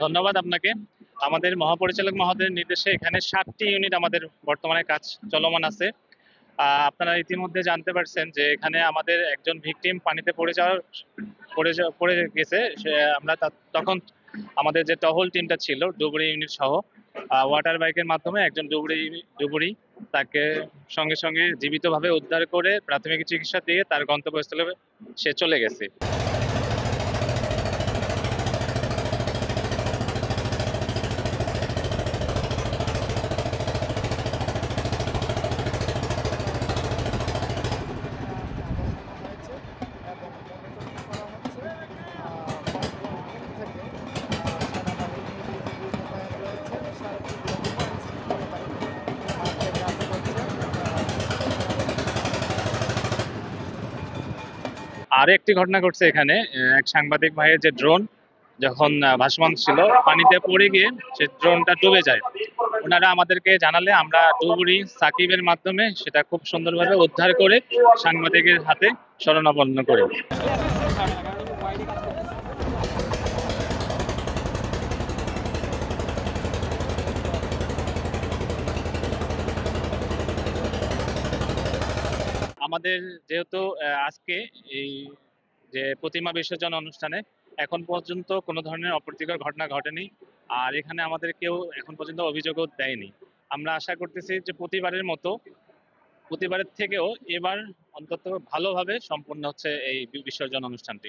ধন্যবাদ আপনাকে। আমাদের মহাপরিচালক মহোদয়ের নির্দেশে এখানে ৭টি ইউনিট আমাদের বর্তমানে কাজ চলমান আছে। আপনারা ইতিমধ্যে জানতে পারছেন যে এখানে আমাদের একজন ভিকটিম পানিতে পড়ে গেছে। আমরা তখন আমাদের যে টহল টিমটা ছিল ডুবুরি ইউনিট সহ ওয়াটার বাইকের মাধ্যমে একজন ডুবুরি তাকে সঙ্গে সঙ্গে জীবিতভাবে উদ্ধার করে প্রাথমিক চিকিৎসা দিয়ে তার গন্তব্যস্থলে সে চলে গেছে। আরো একটি ঘটনা ঘটছে এখানে, এক সাংবাদিক ভাইয়ের যে ড্রোন যখন ভাসমান ছিল পানিতে পড়ে গিয়ে সে ড্রোনটা ডুবে যায়। ওনারা আমাদেরকে জানালে আমরা ডুবুরি সাকিবের মাধ্যমে সেটা খুব সুন্দরভাবে উদ্ধার করে সাংবাদিকের হাতে শরণাপন্ন করি। আমাদের যেহেতু আজকে এই যে প্রতিমা বিসর্জন অনুষ্ঠানে এখন পর্যন্ত কোনো ধরনের অপ্রীতিকর ঘটনা ঘটেনি, আর এখানে আমাদের কেউ এখন পর্যন্ত অভিযোগও দেয়নি। আমরা আশা করতেছি যে প্রতিবারের থেকেও এবার অন্তত ভালোভাবে সম্পন্ন হচ্ছে এই বিসর্জন অনুষ্ঠানটি।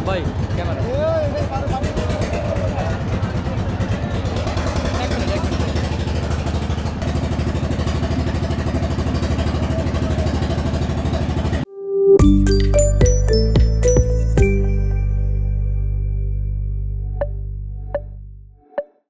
ভাই ক্যামেরা